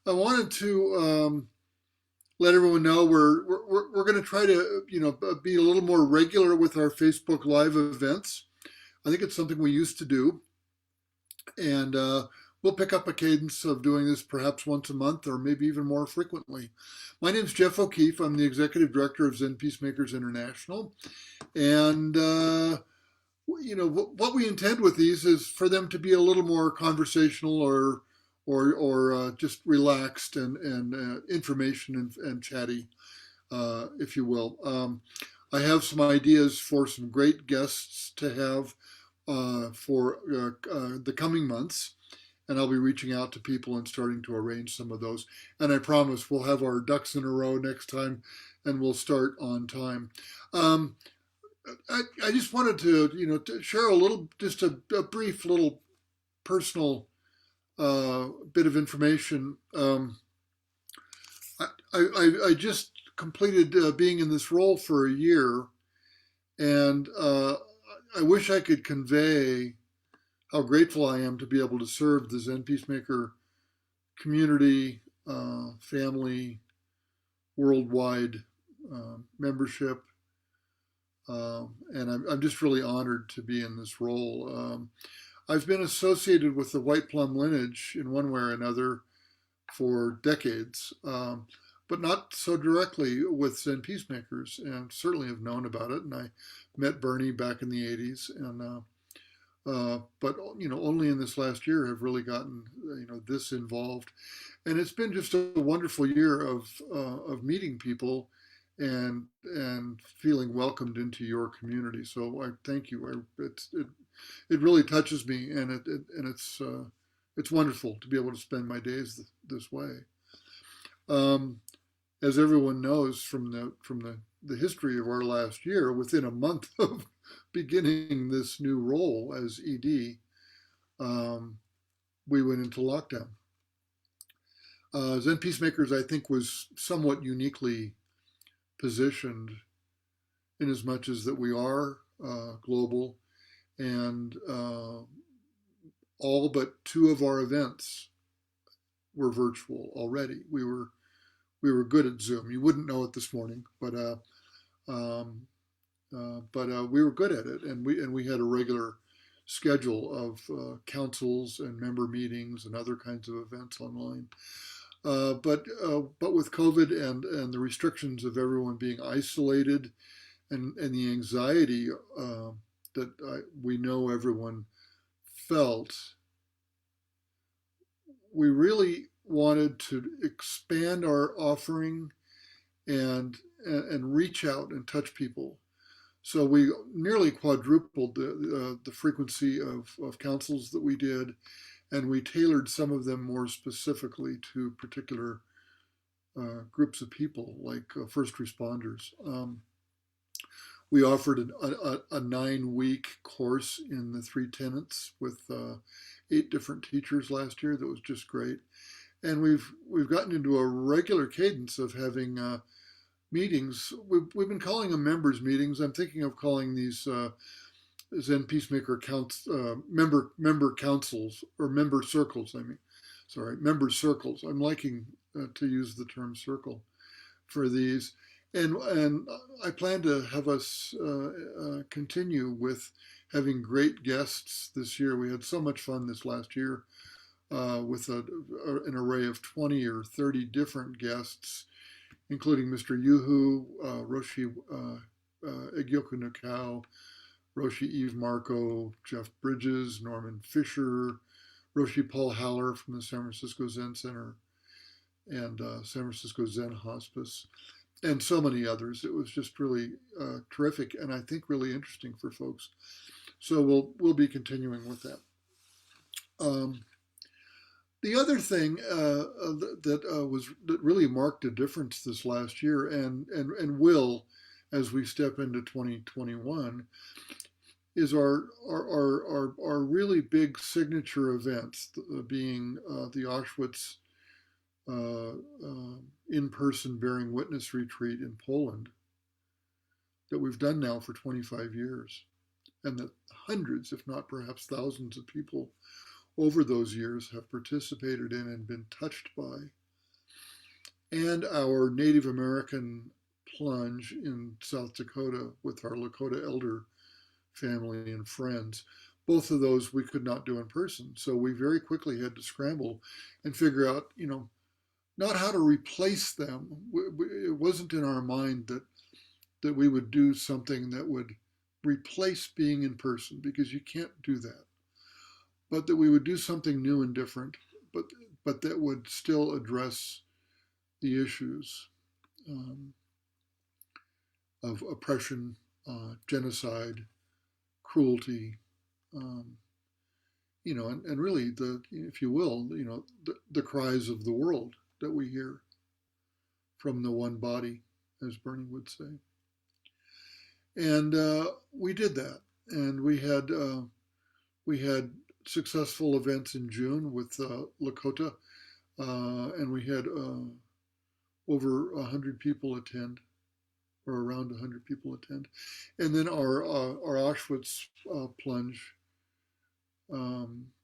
I wanted to let everyone know we're going to try to be a little more regular with our Facebook Live events. I think it's something we used to do, and we'll pick up a cadence of doing this perhaps once a month or maybe even more frequently. My name is Jeff O'Keefe. I'm the Executive Director of Zen Peacemakers International, and what we intend with these is for them to be a little more conversational or just relaxed and information and chatty, if you will. I have some ideas for some great guests to have for the coming months, and I'll be reaching out to people and starting to arrange some of those. And I promise we'll have our ducks in a row next time, and we'll start on time. Um, I just wanted to, to share a little, just a brief little personal bit of information. I just completed being in this role for a year, and I wish I could convey how grateful I am to be able to serve the Zen Peacemaker community, family, worldwide membership. And I'm just really honored to be in this role. I've been associated with the White Plum lineage in one way or another for decades, but not so directly with Zen Peacemakers, and certainly have known about it. And I met Bernie back in the '80s, and but only in this last year have really gotten this involved, and it's been just a wonderful year of meeting people and feeling welcomed into your community. So I thank you. It really touches me, and it's wonderful to be able to spend my days this way. Um, as everyone knows from the history of our last year, within a month of beginning this new role as ED, um, we went into lockdown. Zen Peacemakers, I think, was somewhat uniquely positioned in as much as that we are global, and all but two of our events were virtual already. We were good at Zoom. You wouldn't know it this morning, um, but we were good at it, and we had a regular schedule of councils and member meetings and other kinds of events online. But with COVID and the restrictions of everyone being isolated and the anxiety that we know everyone felt, we really wanted to expand our offering and reach out and touch people. So we nearly quadrupled the frequency of councils that we did, and we tailored some of them more specifically to particular groups of people, like first responders. We offered a 9-week course in the three tenets with 8 different teachers last year. That was just great, and we've gotten into a regular cadence of having meetings. We've been calling them members meetings. I'm thinking of calling these Zen Peacemaker member councils or member circles. Member circles. I'm liking to use the term circle for these, and I plan to have us continue with having great guests this year. We had so much fun this last year with an array of 20 or 30 different guests, including Mr. Yuhu, Roshi Egyoku Nakao, Roshi Eve Marco, Jeff Bridges, Norman Fisher, Roshi Paul Haller from the San Francisco Zen Center, and San Francisco Zen Hospice, and so many others. It was just really terrific, and I think really interesting for folks. So we'll be continuing with that. The other thing that really marked a difference this last year and will as we step into 2021 is our really big signature events, being the Auschwitz in-person bearing witness retreat in Poland that we've done now for 25 years, and that hundreds, if not perhaps thousands of people over those years have participated in and been touched by. and our Native American plunge in South Dakota with our Lakota elder family and friends. Both of those we could not do in person. So we very quickly had to scramble and figure out, not how to replace them. It wasn't in our mind that we would do something that would replace being in person, because you can't do that. But that we would do something new and different, but that would still address the issues um, of oppression, genocide, cruelty, um, and really if you will, the cries of the world that we hear from the one body, as Bernie would say. And we did that, and we had successful events in June with Lakota, and we had over 100 people attend, or around 100 people attend. And then our Auschwitz plunge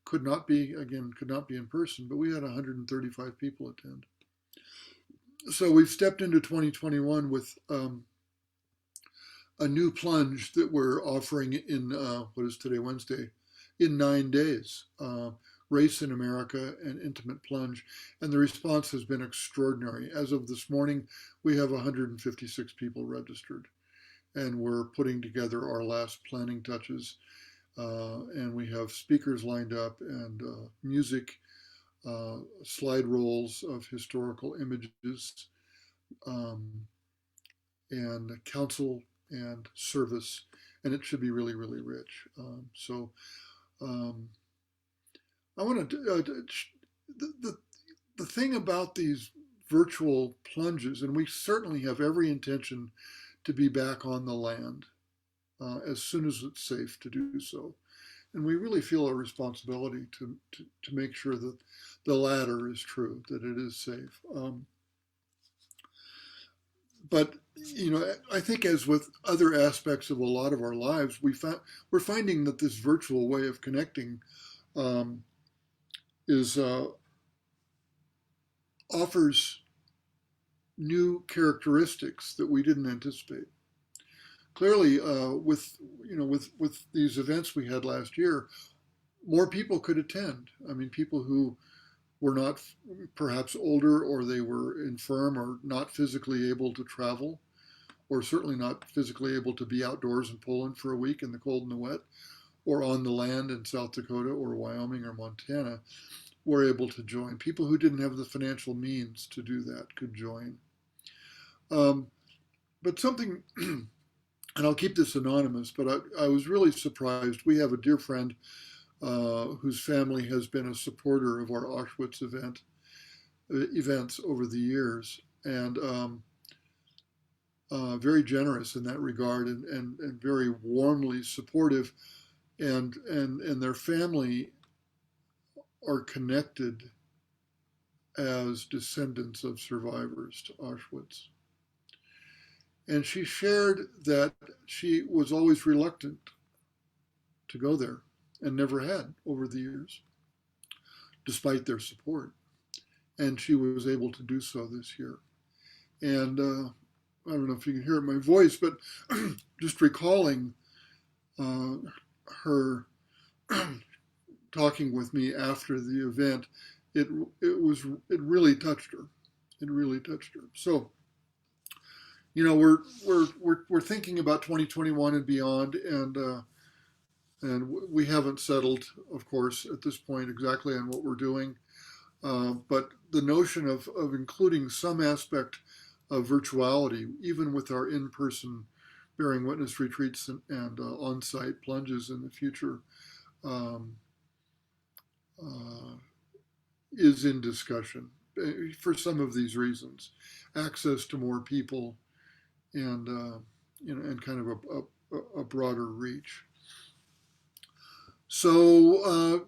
could not be in person, but we had 135 people attend. So we've stepped into 2021 with a new plunge that we're offering in what is today, Wednesday, in 9 days. Race in America, an intimate plunge. And the response has been extraordinary. As of this morning, we have 156 people registered. And we're putting together our last planning touches. And we have speakers lined up, and music, slide rolls of historical images, um, and counsel and service. And it should be really, really rich. Um, I want to, the thing about these virtual plunges, and we certainly have every intention to be back on the land as soon as it's safe to do so. And we really feel a responsibility to make sure that the latter is true, that it is safe. But I think, as with other aspects of a lot of our lives, we're finding that this virtual way of connecting um, is offers new characteristics that we didn't anticipate. Clearly, with these events we had last year, more people could attend. I mean, people who were not perhaps older, or they were infirm, or not physically able to travel, or certainly not physically able to be outdoors in Poland for a week in the cold and the wet, or on the land in South Dakota or Wyoming or Montana, were able to join. People who didn't have the financial means to do that could join. Um, but something, and I'll keep this anonymous, but I was really surprised. We have a dear friend whose family has been a supporter of our Auschwitz events over the years, and very generous in that regard, and very warmly supportive. And their family are connected as descendants of survivors to Auschwitz. And she shared that she was always reluctant to go there, and never had over the years, despite their support. And she was able to do so this year. And I don't know if you can hear it in my voice, but just recalling uh, her talking with me after the event, it it really touched her. It really touched her. So, we're thinking about 2021 and beyond, and we haven't settled, of course, at this point exactly on what we're doing. But the notion of including some aspect of virtuality, even with our in-person bearing witness retreats and on-site plunges in the future, um, uh, is in discussion for some of these reasons. Access to more people, and and kind of a broader reach. So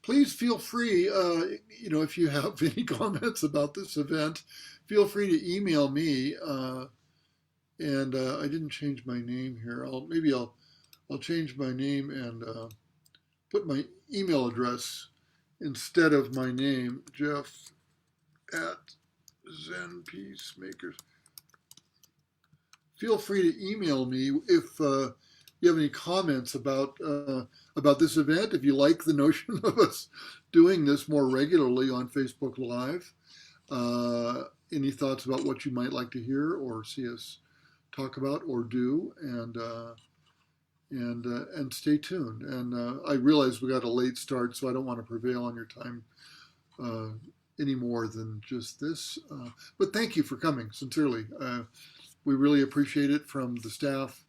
please feel free, if you have any comments about this event, feel free to email me. And I didn't change my name here. I'll change my name and put my email address instead of my name, Jeff at Zen Peacemakers. Feel free to email me if you have any comments about this event. If you like the notion of us doing this more regularly on Facebook Live, any thoughts about what you might like to hear or see us talk about or do, and stay tuned. And I realize we got a late start, so I don't want to prevail on your time any more than just this. But thank you for coming, sincerely. We really appreciate it from the staff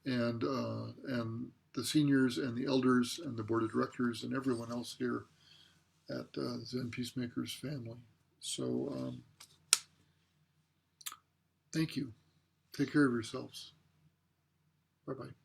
and the seniors and the elders and the board of directors and everyone else here at Zen Peacemakers family. So thank you. Take care of yourselves. Bye-bye.